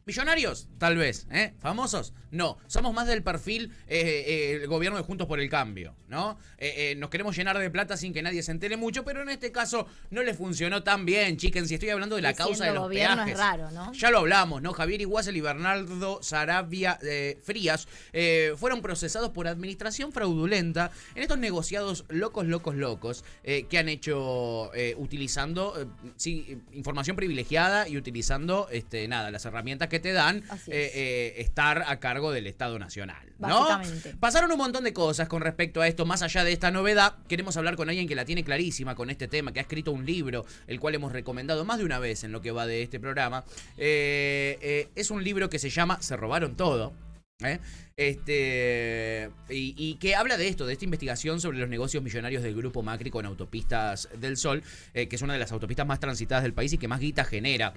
Millonarios, tal vez, ¿eh? Famosos, no. Somos más del perfil el gobierno de Juntos por el Cambio, ¿no? Nos queremos llenar de plata sin que nadie se entere mucho, pero en este caso no le funcionó tan bien, chiquen. Si estoy hablando de la causa de los gobierno peajes. es raro, ¿no? Ya lo hablamos, ¿no? Javier Iguazel y Bernardo Saravia Frías fueron procesados por administración fraudulenta en estos negociados locos que han hecho utilizando información privilegiada y utilizando las herramientas que te dan estar a cargo del Estado Nacional, ¿no? Básicamente. Pasaron un montón de cosas con respecto a esto. Más allá de esta novedad, queremos hablar con alguien que la tiene clarísima con este tema, que ha escrito un libro, el cual hemos recomendado más de una vez en lo que va de este programa. Es un libro que se llama Se robaron todo. Y que habla de esto, de esta investigación sobre los negocios millonarios del Grupo Macri con Autopistas del Sol, que es una de las autopistas más transitadas del país y que más guita genera.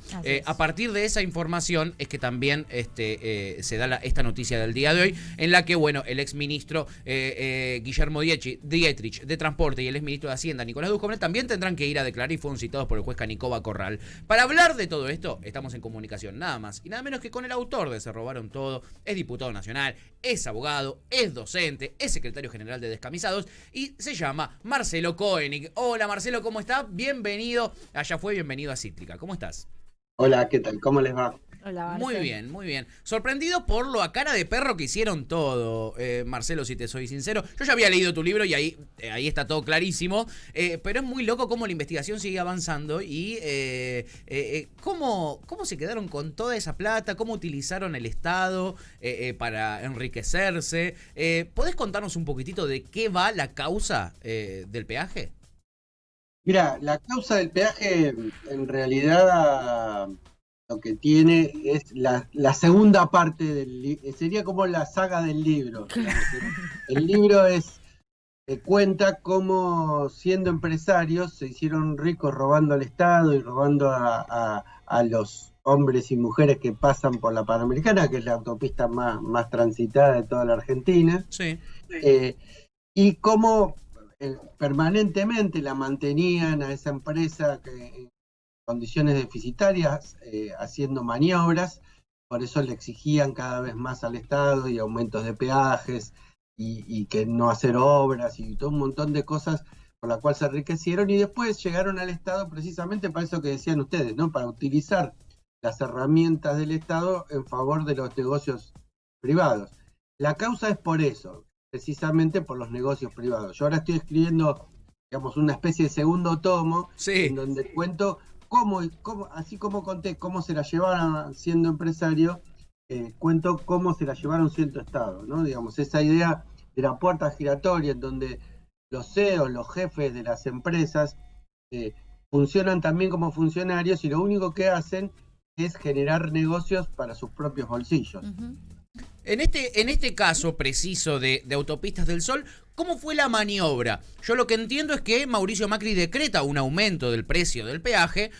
A partir de esa información es que también se da esta noticia del día de hoy, en la que, bueno, el exministro Guillermo Dietrich de Transporte y el exministro de Hacienda Nicolás Duchovne también tendrán que ir a declarar y fueron citados por el juez Canicoba Corral. Para hablar de todo esto, estamos en comunicación nada más y nada menos que con el autor de Se robaron todo. Es diputado nacional, es abogado, es docente, es secretario general de Descamisados y se llama Marcelo Koenig. Hola Marcelo, ¿cómo está? Bienvenido, bienvenido a Cítrica. ¿Cómo estás? Hola, ¿qué tal? ¿Cómo les va? Hola, Marcelo. Muy bien, muy bien. Sorprendido por lo a cara de perro que hicieron todo, Marcelo, si te soy sincero. Yo ya había leído tu libro y ahí está todo clarísimo, pero es muy loco cómo la investigación sigue avanzando y cómo se quedaron con toda esa plata, cómo utilizaron el Estado para enriquecerse. ¿Podés contarnos un poquitito de qué va la causa del peaje? Mira, la causa del peaje en realidad lo que tiene es la segunda parte del libro, sería como la saga del libro. El libro cuenta cómo siendo empresarios se hicieron ricos robando al Estado y robando a los hombres y mujeres que pasan por la Panamericana, que es la autopista más transitada de toda la Argentina. Sí. Y cómo permanentemente la mantenían a esa empresa en condiciones deficitarias, haciendo maniobras, por eso le exigían cada vez más al Estado y aumentos de peajes y que no hacer obras y todo un montón de cosas por la cual se enriquecieron y después llegaron al Estado precisamente para eso que decían ustedes, ¿no? Para utilizar las herramientas del Estado en favor de los negocios privados. La causa es por eso, precisamente por los negocios privados. Yo ahora estoy escribiendo, digamos, una especie de segundo tomo, en donde cuento cómo, así como conté cómo se la llevaron siendo empresario, cuento cómo se la llevaron siendo Estado, ¿no? Digamos, esa idea de la puerta giratoria en donde los CEOs, los jefes de las empresas, funcionan también como funcionarios y lo único que hacen es generar negocios para sus propios bolsillos. Uh-huh. En este caso preciso de Autopistas del Sol, ¿cómo fue la maniobra? Yo lo que entiendo es que Mauricio Macri decreta un aumento del precio del peaje,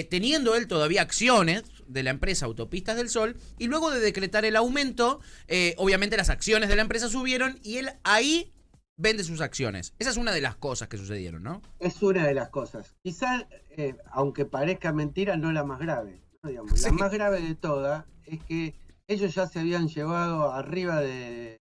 teniendo él todavía acciones de la empresa Autopistas del Sol, y luego de decretar el aumento, obviamente las acciones de la empresa subieron y él ahí vende sus acciones. Esa es una de las cosas que sucedieron, ¿no? Es una de las cosas. Quizás, aunque parezca mentira, no la más grave, ¿no? Digamos, la más grave de todas es que ellos ya se habían llevado arriba de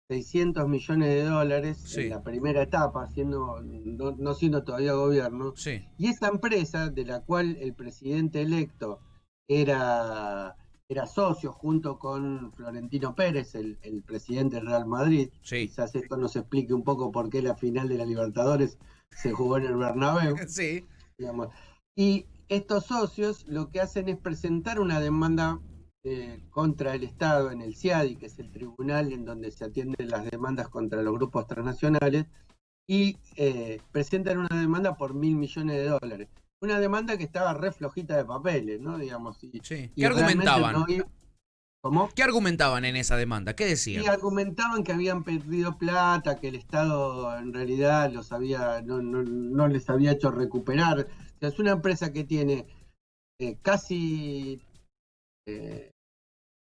600 millones de dólares en la primera etapa, no siendo todavía gobierno. Sí. Y esa empresa, de la cual el presidente electo era socio junto con Florentino Pérez, el presidente del Real Madrid. Sí. Quizás esto nos explique un poco por qué la final de la Libertadores se jugó en el Bernabéu. Sí. Digamos. Y estos socios lo que hacen es presentar una demanda contra el Estado en el CIADI, que es el tribunal en donde se atienden las demandas contra los grupos transnacionales, y presentan una demanda por $1.000 millones de dólares. Una demanda que estaba re flojita de papeles, ¿no? Digamos. ¿Qué argumentaban? ¿Cómo? ¿Qué argumentaban en esa demanda? ¿Qué decían? Y argumentaban que habían perdido plata, que el Estado en realidad no les había hecho recuperar. O sea, es una empresa que tiene casi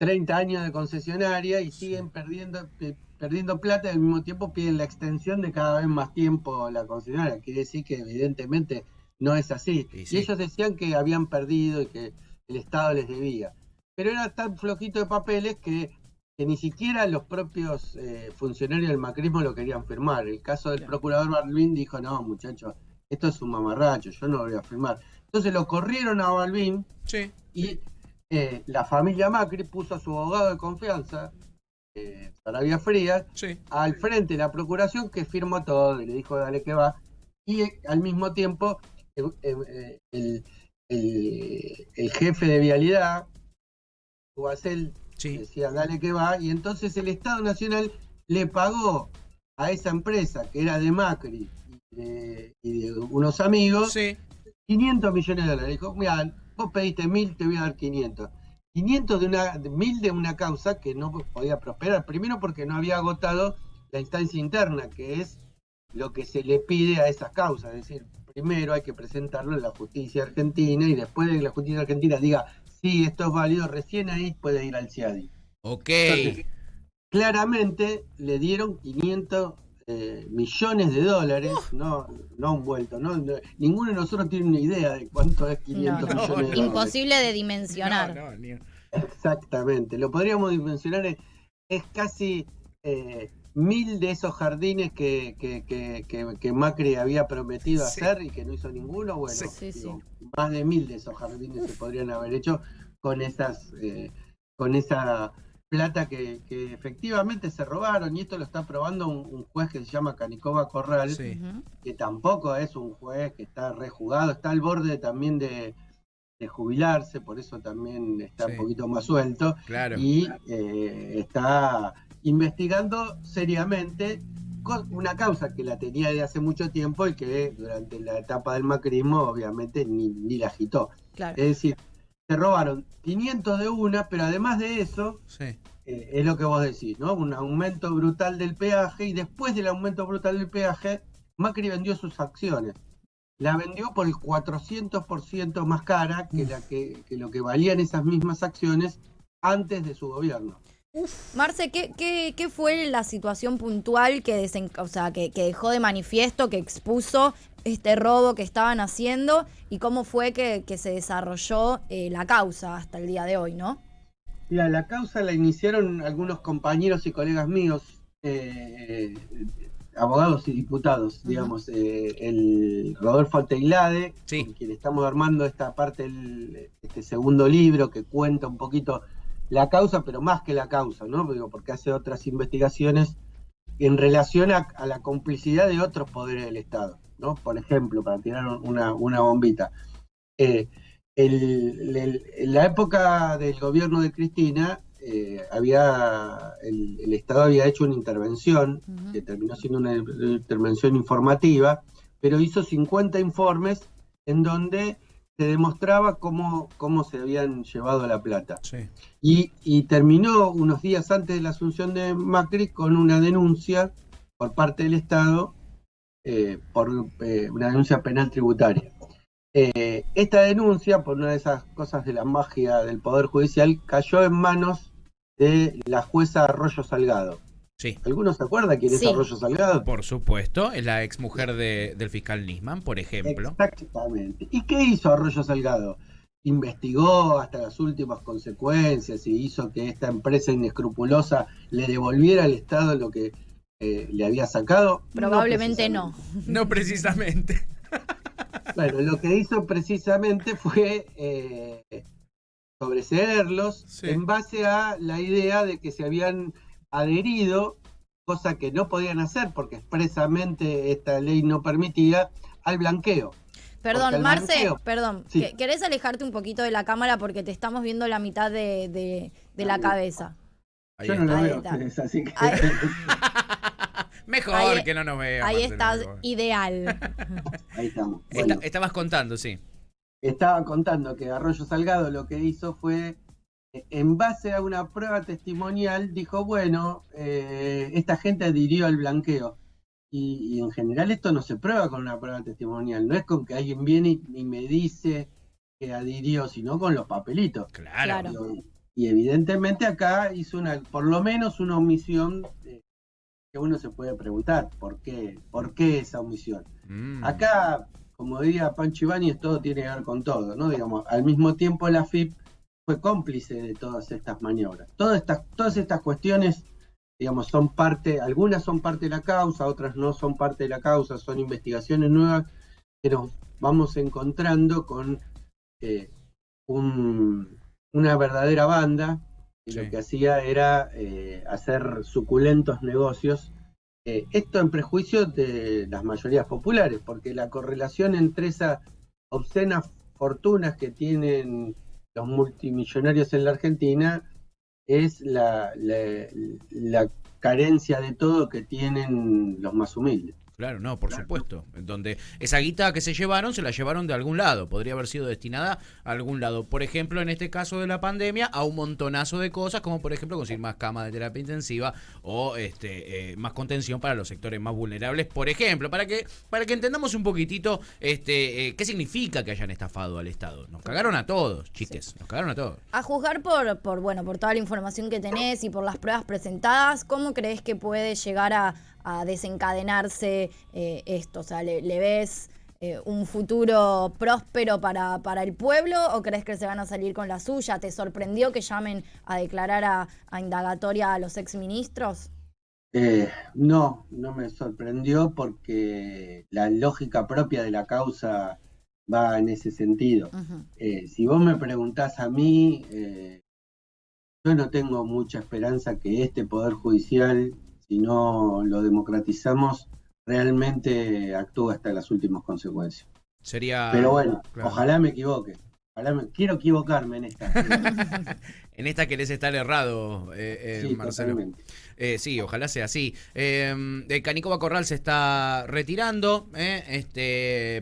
30 años de concesionaria y siguen perdiendo plata y al mismo tiempo piden la extensión de cada vez más tiempo la concesionaria. Quiere decir que evidentemente no es así. Y ellos decían que habían perdido y que el Estado les debía. pero era tan flojito de papeles que ni siquiera los propios funcionarios del macrismo lo querían firmar. El caso del procurador Balbín dijo, no, muchachos, esto es un mamarracho, yo no lo voy a firmar. Entonces lo corrieron a Balbín y la familia Macri puso a su abogado de confianza, Sarabia Frías, al frente de la procuración, que firmó todo y le dijo, dale que va. Y al mismo tiempo el jefe de vialidad, Guasel, decía, dale que va, y entonces el Estado Nacional le pagó a esa empresa, que era de Macri y de unos amigos, 500 millones de dólares. Dijo, mira, vos pediste 1.000, te voy a dar 500. 500 de 1.000 de una causa que no podía prosperar. Primero porque no había agotado la instancia interna, que es lo que se le pide a esas causas. Es decir, primero hay que presentarlo en la justicia argentina y después de que la justicia argentina diga, sí, esto es válido, recién ahí puede ir al CIADI. Ok. Entonces, claramente le dieron 500 millones de dólares, no un vuelto, ninguno de nosotros tiene una idea de cuánto es 500 millones de dólares. Imposible de dimensionar. Exactamente, lo podríamos dimensionar, es casi 1.000 de esos jardines que Macri había prometido hacer y que no hizo ninguno. Bueno, más de 1.000 de esos jardines se podrían haber hecho con esa plata que efectivamente se robaron, y esto lo está probando un juez que se llama Canicoba Corral, que tampoco es un juez que está rejugado, está al borde también de jubilarse, por eso también está un poquito más suelto, y está investigando seriamente una causa que la tenía de hace mucho tiempo y que durante la etapa del macrismo obviamente ni la agitó. Es decir, se robaron 500 de una, pero además de eso, es lo que vos decís, ¿no? Un aumento brutal del peaje, y después del aumento brutal del peaje, Macri vendió sus acciones. La vendió por el 400% más cara que lo que valían esas mismas acciones antes de su gobierno. Marce, ¿qué fue la situación puntual que dejó de manifiesto, que expuso este robo que estaban haciendo, y cómo fue que se desarrolló la causa hasta el día de hoy, ¿no? Mira, la causa la iniciaron algunos compañeros y colegas míos, abogados y diputados, digamos, el Rodolfo Alteilade, con quien estamos armando esta parte, este segundo libro que cuenta un poquito la causa, pero más que la causa, ¿no? Porque hace otras investigaciones en relación a la complicidad de otros poderes del Estado, ¿no? Por ejemplo, para tirar una bombita, en la época del gobierno de Cristina, el Estado había hecho una intervención, que terminó siendo una intervención informativa, pero hizo 50 informes en donde se demostraba cómo se habían llevado la plata. Y terminó unos días antes de la asunción de Macri con una denuncia por parte del Estado, por una denuncia penal tributaria. Esta denuncia, por una de esas cosas de la magia del Poder Judicial, cayó en manos de la jueza Arroyo Salgado. ¿Alguno se acuerda quién es Arroyo Salgado? Por supuesto, es la exmujer del fiscal Nisman, por ejemplo. Exactamente. ¿Y qué hizo Arroyo Salgado? Investigó hasta las últimas consecuencias y hizo que esta empresa inescrupulosa le devolviera al Estado lo que le había sacado. Probablemente no. No precisamente. Bueno, lo que hizo precisamente fue sobreseerlos en base a la idea de que se habían adherido, cosa que no podían hacer porque expresamente esta ley no permitía, al blanqueo. Perdón, Marce, perdón, ¿querés alejarte un poquito de la cámara porque te estamos viendo la mitad de la cabeza? Yo no lo veo ustedes, así que... Mejor que no nos vean. Ahí estás, ideal. Ahí estamos. Bueno, estabas contando, Estaba contando que Arroyo Salgado lo que hizo fue, en base a una prueba testimonial, dijo, bueno, esta gente adhirió al blanqueo. Y en general esto no se prueba con una prueba testimonial, no es con que alguien viene y me dice que adhirió, sino con los papelitos. Claro. Y evidentemente acá hizo por lo menos una omisión que uno se puede preguntar, ¿por qué esa omisión? Acá, como diría Pancho Ibáñez, todo tiene que ver con todo, ¿no? Digamos, al mismo tiempo la AFIP fue cómplice de todas estas maniobras. Todas estas cuestiones, digamos, son parte, algunas son parte de la causa, otras no son parte de la causa, son investigaciones nuevas que nos vamos encontrando con una verdadera banda, y lo que hacía era hacer suculentos negocios. Esto en prejuicio de las mayorías populares, porque la correlación entre esas obscenas fortunas que tienen los multimillonarios en la Argentina es la carencia de todo que tienen los más humildes. Claro, no, por supuesto. Donde esa guita que se la llevaron de algún lado. Podría haber sido destinada a algún lado. Por ejemplo, en este caso de la pandemia, a un montonazo de cosas, como por ejemplo conseguir más camas de terapia intensiva o más contención para los sectores más vulnerables. Por ejemplo, para que entendamos un poquitito qué significa que hayan estafado al Estado. Nos cagaron a todos, chiques. Nos cagaron a todos. A juzgar por toda la información que tenés y por las pruebas presentadas, ¿cómo crees que puede llegar a desencadenarse esto? O sea, ¿le ves un futuro próspero para el pueblo o crees que se van a salir con la suya? ¿Te sorprendió que llamen a declarar a indagatoria a los exministros? No me sorprendió porque la lógica propia de la causa va en ese sentido. Uh-huh. Si vos me preguntás a mí, yo no tengo mucha esperanza que este Poder Judicial, si no lo democratizamos, realmente actúa hasta las últimas consecuencias. Pero bueno, claro. Ojalá me equivoque. Quiero equivocarme en esta. En esta querés estar errado, sí, Marcelo. Sí, ojalá sea así. Canicova Corral se está retirando,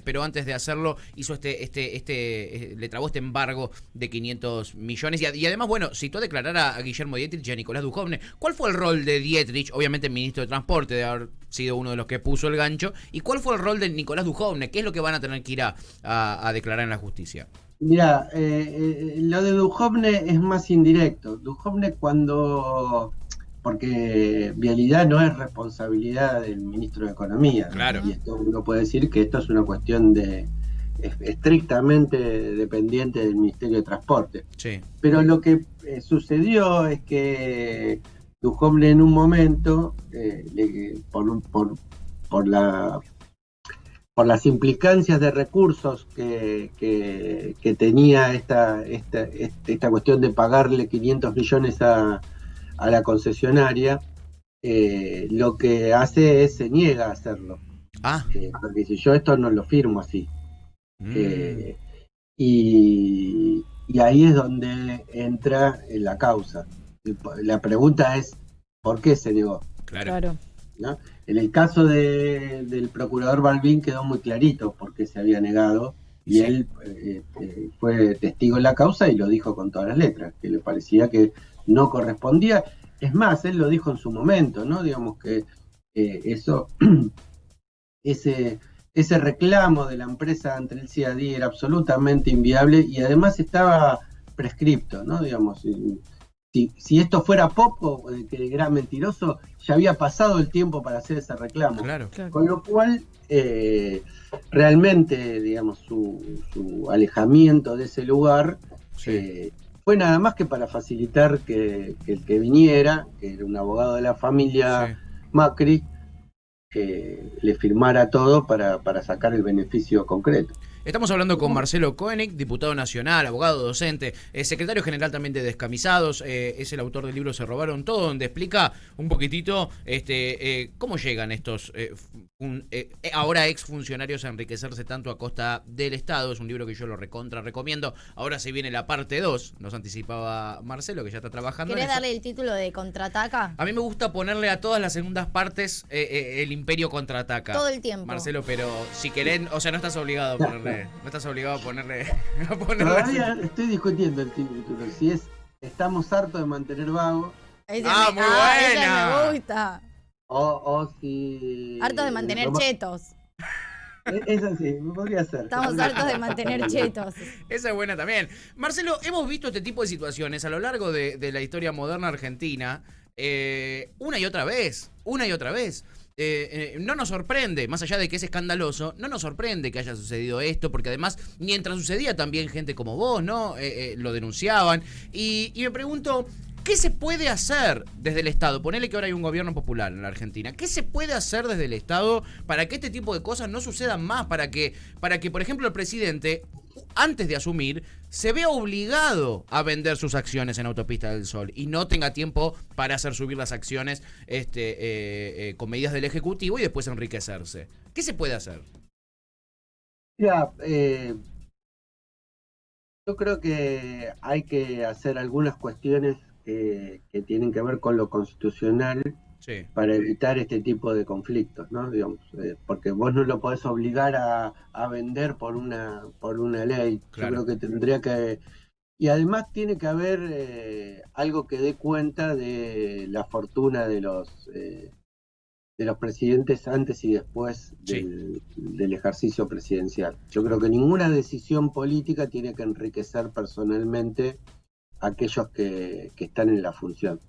pero antes de hacerlo hizo le trabó este embargo de 500 millones y además, bueno, citó a declarar a Guillermo Dietrich y a Nicolás Dujovne. ¿Cuál fue el rol de Dietrich? Obviamente ministro de Transporte, de haber sido uno de los que puso el gancho. ¿Y cuál fue el rol de Nicolás Dujovne? ¿Qué es lo que van a tener que ir a declarar en la justicia? Mira, lo de Dujovne es más indirecto. Dujovne porque vialidad no es responsabilidad del ministro de Economía. Claro. Y esto uno puede decir que esto es una cuestión estrictamente dependiente del Ministerio de Transporte. Sí. Pero lo que sucedió es que Dujovne en un momento, por las implicancias de recursos que tenía esta cuestión de pagarle 500 millones a la concesionaria, lo que hace es se niega a hacerlo. Porque si yo esto no lo firmo así. Y ahí es donde entra la causa. La pregunta es, ¿por qué se negó? Claro. ¿No? En el caso del procurador Balbín quedó muy clarito por qué se había negado y sí. Él fue testigo en la causa y lo dijo con todas las letras, que le parecía que no correspondía. Es más, él lo dijo en su momento, ¿no? Digamos que ese reclamo de la empresa ante el CIADI era absolutamente inviable y además estaba prescripto, ¿no? Digamos, si esto fuera poco, que era mentiroso, ya había pasado el tiempo para hacer ese reclamo. Claro. Con lo cual, realmente, digamos, su alejamiento de ese lugar fue nada más que para facilitar que el que viniera, que era un abogado de la familia Macri, le firmara todo para sacar el beneficio concreto. Estamos hablando con Marcelo Koenig, diputado nacional, abogado, docente, secretario general también de Descamisados, es el autor del libro Se Robaron Todo, donde explica un poquitito cómo llegan estos ahora exfuncionarios a enriquecerse tanto a costa del Estado. Es un libro que yo lo recomiendo. Ahora se viene la parte 2, nos anticipaba Marcelo, que ya está trabajando. ¿Querés darle el título de Contraataca? A mí me gusta ponerle a todas las segundas partes el Imperio Contraataca. Todo el tiempo. Marcelo, pero si querés, o sea, no estás obligado a ponerle. No estás obligado a ponerle. Todavía estoy discutiendo el título. Si es Estamos hartos de mantener vago. Muy buena. Esa me gusta. O si. Hartos de mantener chetos. Esa sí, podría ser. Estamos hartos de mantener chetos. Esa es buena también. Marcelo, hemos visto este tipo de situaciones a lo largo de la historia moderna argentina una y otra vez. no nos sorprende, más allá de que es escandaloso, no nos sorprende que haya sucedido esto, porque además, mientras sucedía también gente como vos, ¿no? Lo denunciaban. Y me pregunto, ¿qué se puede hacer desde el Estado? Ponele que ahora hay un gobierno popular en la Argentina. ¿Qué se puede hacer desde el Estado para que este tipo de cosas no sucedan más? Para que por ejemplo, el presidente, antes de asumir, se vea obligado a vender sus acciones en Autopista del Sol y no tenga tiempo para hacer subir las acciones con medidas del Ejecutivo y después enriquecerse. ¿Qué se puede hacer? Ya, yo creo que hay que hacer algunas cuestiones que tienen que ver con lo constitucional, sí, para evitar este tipo de conflictos, ¿no? Digamos, porque vos no lo podés obligar a vender por una ley. Claro. Yo creo que tendría que... Y además tiene que haber algo que dé cuenta de la fortuna de los presidentes antes y después del ejercicio presidencial. Yo creo que ninguna decisión política tiene que enriquecer personalmente a aquellos que están en la función.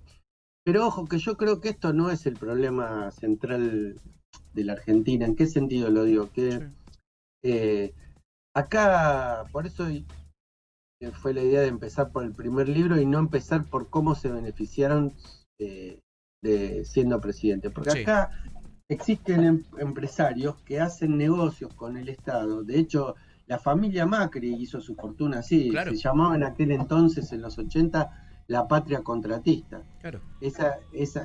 Pero ojo, que yo creo que esto no es el problema central de la Argentina. ¿En qué sentido lo digo? Que acá, por eso fue la idea de empezar por el primer libro y no empezar por cómo se beneficiaron de siendo presidente. Porque acá existen empresarios que hacen negocios con el Estado. De hecho, la familia Macri hizo su fortuna así. Claro. Se llamaba en aquel entonces, en los 80, la patria contratista. Claro.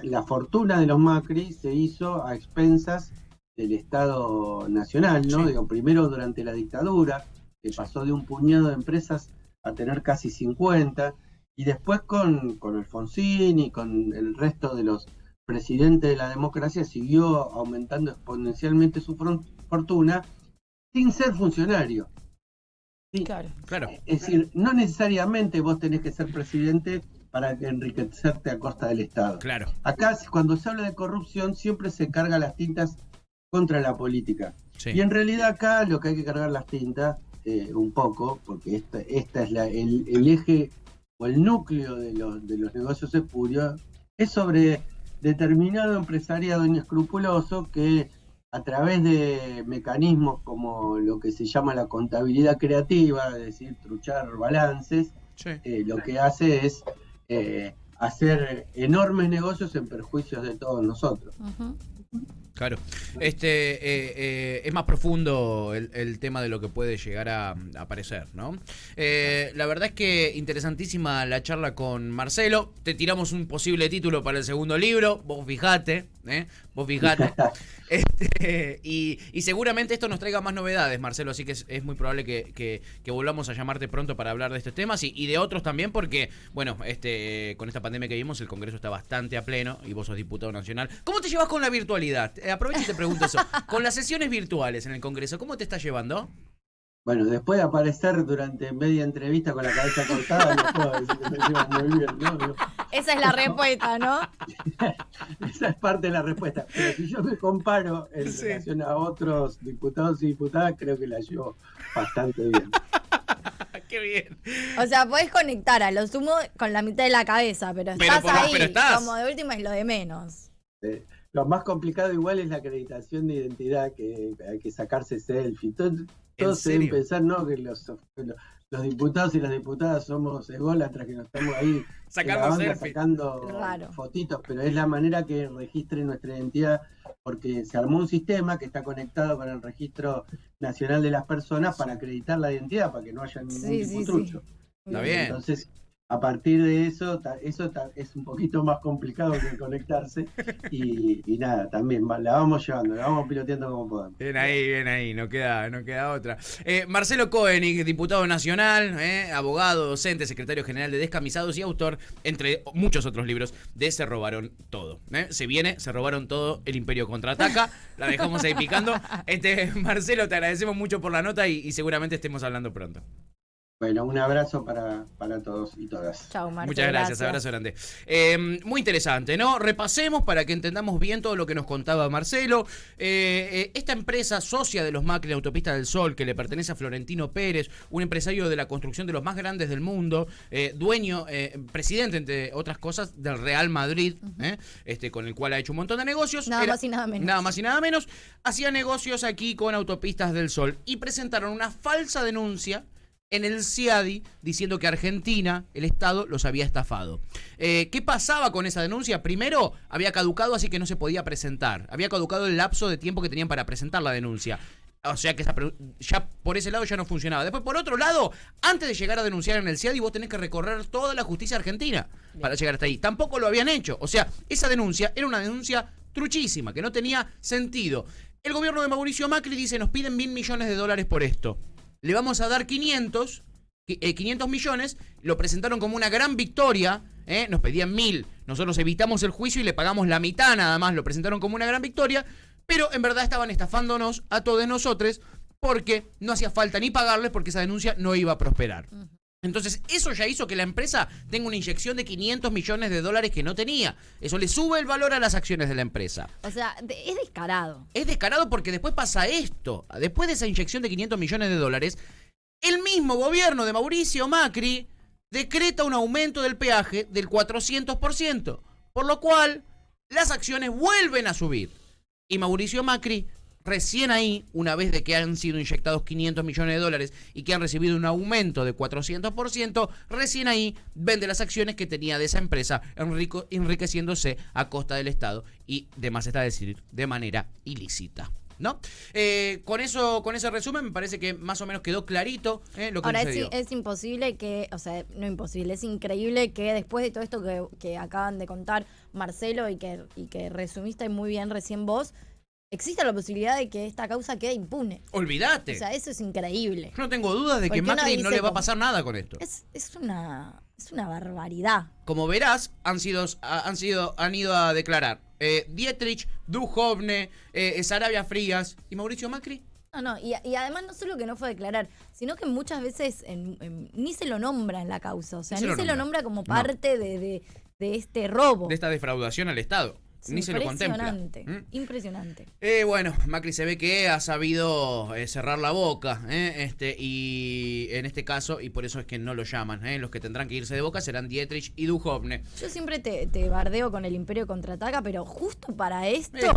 La fortuna de los Macri se hizo a expensas del Estado Nacional, ¿no? Sí. Digo, primero durante la dictadura, que pasó de un puñado de empresas a tener casi 50, y después con Alfonsín y con el resto de los presidentes de la democracia siguió aumentando exponencialmente su fortuna sin ser funcionario. Sí. Claro. Es decir, no necesariamente vos tenés que ser presidente para enriquecerte a costa del Estado. Claro. Acá, cuando se habla de corrupción, siempre se carga las tintas contra la política. Sí. Y en realidad acá lo que hay que cargar las tintas, un poco, porque esta es el eje o el núcleo de los negocios espurios, es sobre determinado empresariado inescrupuloso que a través de mecanismos como lo que se llama la contabilidad creativa, es decir, truchar balances, sí, lo que hace es hacer enormes negocios en perjuicios de todos nosotros. Uh-huh. Claro. Es más profundo el tema de lo que puede llegar a aparecer, ¿no? La verdad es que interesantísima la charla con Marcelo. Te tiramos un posible título para el segundo libro. Vos fijate. Y seguramente esto nos traiga más novedades, Marcelo, así que es muy probable que volvamos a llamarte pronto para hablar de estos temas y de otros también, porque, bueno, con esta pandemia que vimos, el Congreso está bastante a pleno y vos sos diputado nacional. ¿Cómo te llevas con la virtualidad? Aprovecho y te pregunto eso. Con las sesiones virtuales en el Congreso, ¿cómo te estás llevando? Bueno, después de aparecer durante media entrevista con la cabeza cortada, no puedo decir que me llevo muy bien, ¿no? Esa es la respuesta, ¿no? Esa es parte de la respuesta. Pero si yo me comparo en relación a otros diputados y diputadas, creo que la llevo bastante bien. ¡Qué bien! O sea, podés conectar a lo sumo con la mitad de la cabeza, pero estás ahí. Pero estás. Como de última es lo de menos. Lo más complicado igual es la acreditación de identidad, que hay que sacarse selfie. Todos deben pensar, ¿no?, que los diputados y las diputadas somos ególatras, que nos estamos ahí sacando fotitos, pero es la manera que registre nuestra identidad, porque se armó un sistema que está conectado con el Registro Nacional de las Personas para acreditar la identidad, para que no haya ningún tipo trucho. Está bien. Entonces, a partir de eso es un poquito más complicado que conectarse y nada, también la vamos llevando, la vamos piloteando como podemos. Bien ahí, no queda otra. Marcelo Koenig, diputado nacional, abogado, docente, secretario general de Descamisados y autor, entre muchos otros libros, de Se Robaron Todo. Se robaron todo, el Imperio Contraataca, la dejamos ahí picando. Marcelo, te agradecemos mucho por la nota y seguramente estemos hablando pronto. Bueno, un abrazo para todos y todas. Chau, Marcelo. Muchas gracias, abrazo grande. Muy interesante, ¿no? Repasemos para que entendamos bien todo lo que nos contaba Marcelo. Esta empresa socia de los Macri, Autopista del Sol, que le pertenece a Florentino Pérez, un empresario de la construcción de los más grandes del mundo, dueño, presidente, entre otras cosas, del Real Madrid, con el cual ha hecho un montón de negocios. Nada más y nada menos. Nada más y nada menos. Hacía negocios aquí con Autopistas del Sol y presentaron una falsa denuncia en el CIADI diciendo que Argentina, el Estado, los había estafado. ¿Qué pasaba con esa denuncia? Primero, había caducado, así que no se podía presentar. Había caducado el lapso de tiempo que tenían para presentar la denuncia. O sea que ya por ese lado ya no funcionaba. Después, por otro lado, antes de llegar a denunciar en el CIADI, vos tenés que recorrer toda la justicia argentina para llegar hasta ahí. Tampoco lo habían hecho. O sea, esa denuncia era una denuncia truchísima, que no tenía sentido. El gobierno de Mauricio Macri dice, nos piden $1.000 millones por esto. Le vamos a dar 500 millones, lo presentaron como una gran victoria, nos pedían 1.000, nosotros evitamos el juicio y le pagamos la mitad nada más, lo presentaron como una gran victoria, pero en verdad estaban estafándonos a todos nosotros porque no hacía falta ni pagarles porque esa denuncia no iba a prosperar. Entonces, eso ya hizo que la empresa tenga una inyección de $500 millones que no tenía. Eso le sube el valor a las acciones de la empresa. O sea, es descarado. Es descarado porque después pasa esto. Después de esa inyección de $500 millones, el mismo gobierno de Mauricio Macri decreta un aumento del peaje del 400%, por lo cual las acciones vuelven a subir. Y Mauricio Macri, recién ahí, una vez de que han sido inyectados $500 millones y que han recibido un aumento de 400%, recién ahí vende las acciones que tenía de esa empresa, enriqueciéndose a costa del Estado y, de más está decir, de manera ilícita, ¿no? Con ese resumen me parece que más o menos quedó clarito lo que ahora sucedió. Es imposible que, o sea, no imposible, es increíble que después de todo esto que acaban de contar Marcelo y que resumiste muy bien recién vos, existe la posibilidad de que esta causa quede impune. Olvídate. O sea, eso es increíble. Yo no tengo dudas de que Macri no le va a pasar nada con esto. Es una barbaridad. Como verás, han ido a declarar Dietrich, Duhovne, Sarabia Frías y Mauricio Macri. No, y además no solo que no fue a declarar, sino que muchas veces ni se lo nombra en la causa. O sea, ni se lo nombra como parte de este robo. De esta defraudación al Estado. Ni se lo contempla. Impresionante. Bueno, Macri se ve que ha sabido cerrar la boca, y en este caso, y por eso es que no lo llaman. Los que tendrán que irse de boca serán Dietrich y Duhovne. Yo siempre te bardeo con el Imperio Contraataca, pero justo para esto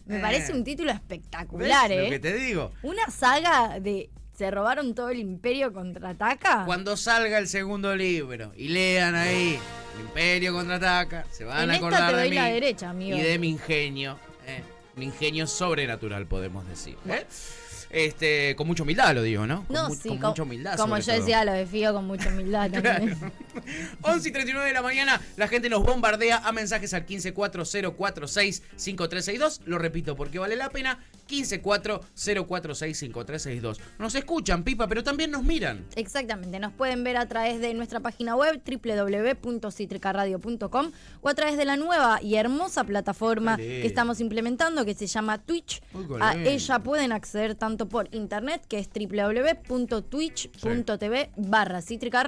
me parece un título espectacular. ¿Ves lo que te digo? Una saga de ¿se robaron todo el Imperio Contraataca? Cuando salga el segundo libro y lean ahí el Imperio Contraataca, se van a acordar te doy de mí la derecha, amigo. y de mi ingenio, un ingenio sobrenatural, podemos decir. Con mucha humildad lo digo, ¿no? Con mucha humildad. Como yo decía, lo de Fío con mucha humildad también. 11:39 de la mañana, la gente nos bombardea a mensajes al 1540465362. Lo repito porque vale la pena, 1540465362. Nos escuchan, Pipa, pero también nos miran. Exactamente, nos pueden ver a través de nuestra página web www.citricaradio.com o a través de la nueva y hermosa plataforma que estamos implementando que se llama Twitch. A ella pueden acceder tanto por internet, que es www.twitch.tv/Cítrica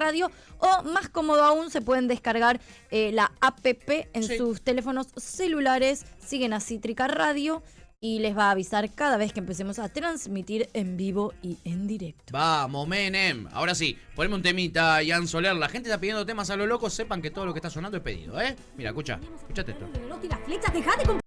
o más cómodo aún, se pueden descargar la app en sus teléfonos celulares, siguen a Cítrica Radio y les va a avisar cada vez que empecemos a transmitir en vivo y en directo. Vamos, Menem. Ahora sí, poneme un temita, Ian Soler. La gente está pidiendo temas a lo loco, sepan que todo lo que está sonando es pedido, Mira, escuchate esto.